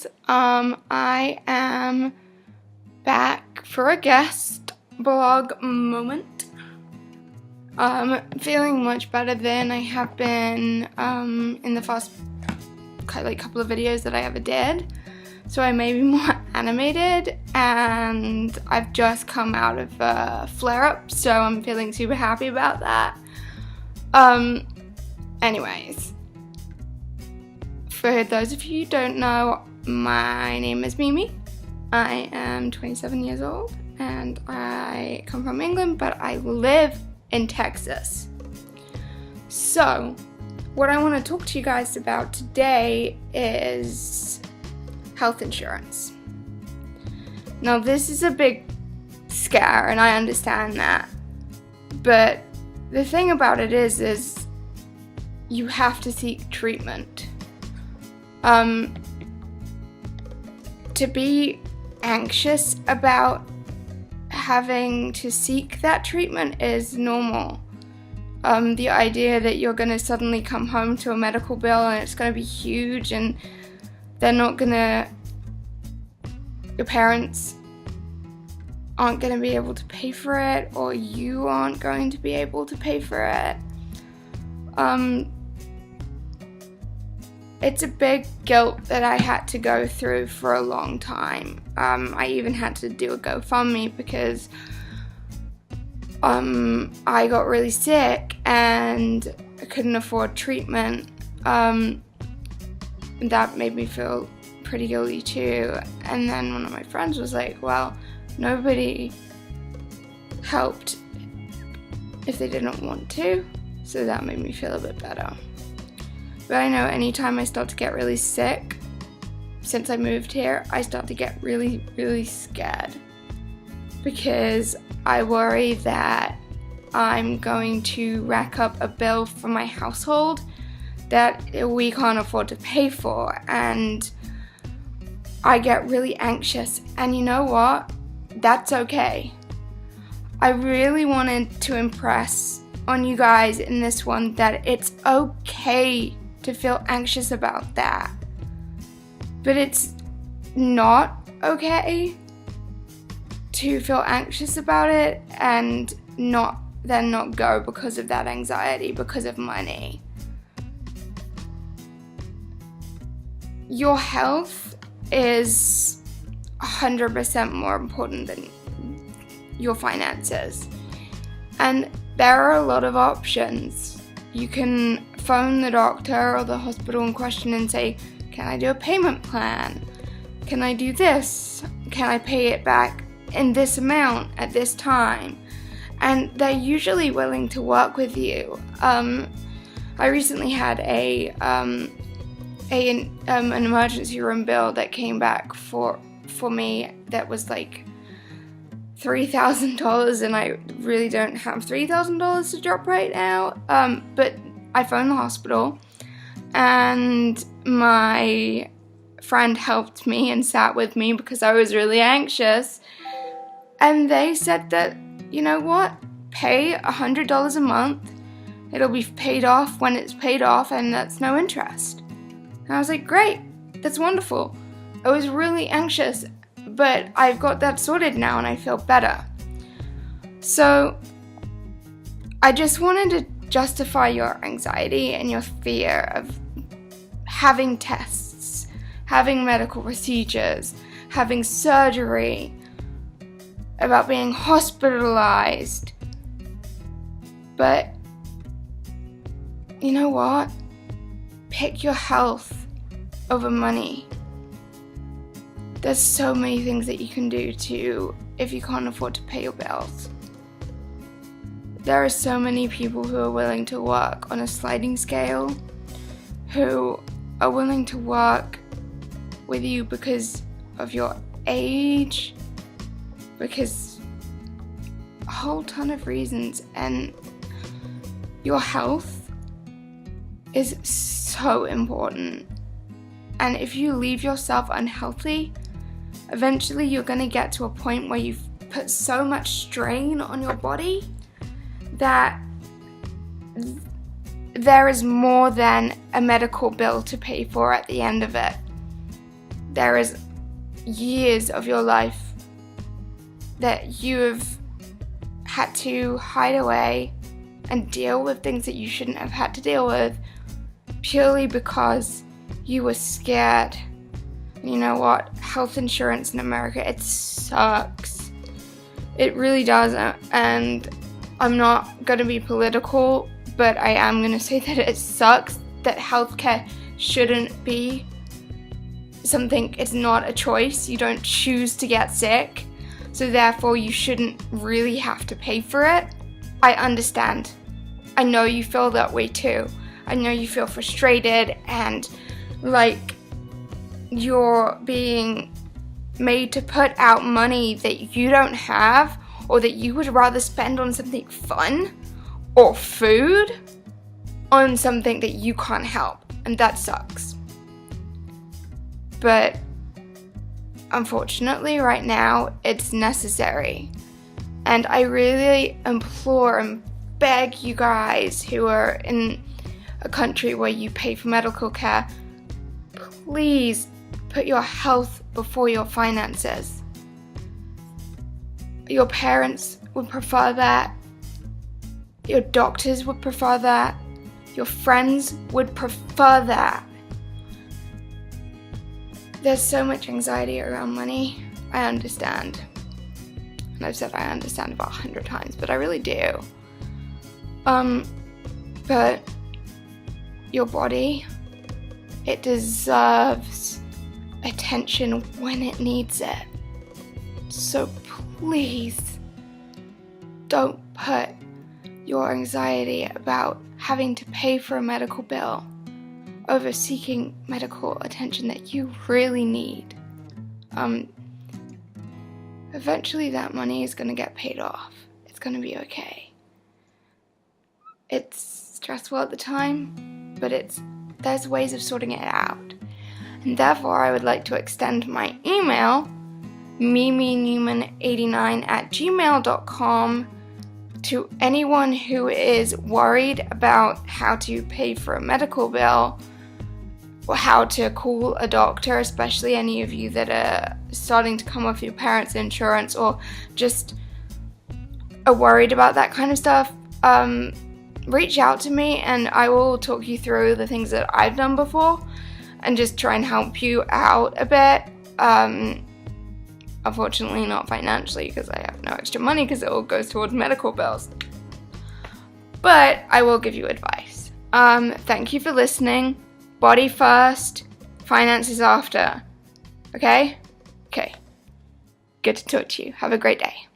guys. I am back for a guest blog moment. Feeling much better than I have been in the first couple of videos that I ever did. So I may be more animated, and I've just come out of a flare-up, so I'm feeling super happy about that. Anyways, for those of you who don't know, my name is Mimi. I am 27 years old, and I come from England, but I live in Texas. So, what I want to talk to you guys about today is health insurance. Now, this is a big scare, and I understand that. But the thing about it is you have to seek treatment. To be anxious about having to seek that treatment is normal. The idea that you're going to suddenly come home to a medical bill and it's going to be huge, and your parents aren't going to be able to pay for it, or you aren't going to be able to pay for it. It's a big guilt that I had to go through for a long time. I even had to do a GoFundMe because I got really sick and I couldn't afford treatment. That made me feel pretty guilty too. And then one of my friends was like, well, nobody helped if they didn't want to. So that made me feel a bit better. But I know anytime I start to get really sick, since I moved here, I start to get really, really scared. Because I worry that I'm going to rack up a bill for my household that we can't afford to pay for. And I get really anxious. And you know what? That's okay. I really wanted to impress on you guys in this one that it's okay to feel anxious about that. But it's not okay to feel anxious about it and not go because of that anxiety, because of money. Your health is 100% more important than your finances. And there are a lot of options. You can phone the doctor or the hospital in question and say, can I do a payment plan? Can I do this? Can I pay it back in this amount at this time? And they're usually willing to work with you. I recently had an emergency room bill that came back for me that was like $3,000, and I really don't have $3,000 to drop right now. But I phoned the hospital, and my friend helped me and sat with me because I was really anxious. And they said that, you know what, pay $100 a month. It'll be paid off when it's paid off, and that's no interest. And I was like, great, that's wonderful. I was really anxious, but I've got that sorted now and I feel better. So I just wanted to justify your anxiety and your fear of having tests, having medical procedures, having surgery, about being hospitalized. But you know what? Pick your health over money. There's so many things that you can do if you can't afford to pay your bills. There are so many people who are willing to work on a sliding scale, who are willing to work with you because of your age, because a whole ton of reasons. And your health is so important. And if you leave yourself unhealthy, eventually you're going to get to a point where you've put so much strain on your body that there is more than a medical bill to pay for at the end of it. there is years of your life that you have had to hide away and deal with things that you shouldn't have had to deal with purely because you were scared. You know what? Health insurance in America, it sucks. It really does. And I'm not going to be political, but I am going to say that it sucks that healthcare shouldn't be something. It's not a choice. You don't choose to get sick, so therefore you shouldn't really have to pay for it. I understand. I know you feel that way too. I know you feel frustrated and like you're being made to put out money that you don't have, or that you would rather spend on something fun or food on something that you can't help, and that sucks. But unfortunately right now it's necessary, and I really implore and beg you guys who are in a country where you pay for medical care, please put your health before your finances. Your parents would prefer that. Your doctors would prefer that. Your friends would prefer that. There's so much anxiety around money. I understand. And I've said I understand about 100 times, but I really do. But your body, it deserves attention when it needs it. So please don't put your anxiety about having to pay for a medical bill over seeking medical attention that you really need. Eventually that money is going to get paid off. It's going to be okay. It's stressful at the time, but there's ways of sorting it out. And therefore I would like to extend my email, miminewman89@gmail.com, to anyone who is worried about how to pay for a medical bill or how to call a doctor, especially any of you that are starting to come off your parents' insurance or just are worried about that kind of stuff. Reach out to me and I will talk you through the things that I've done before and just try and help you out a bit. Unfortunately not financially, because I have no extra money because it all goes towards medical bills. But I will give you advice. Thank you for listening. Body first, finances after. Okay? Okay. Good to talk to you. Have a great day.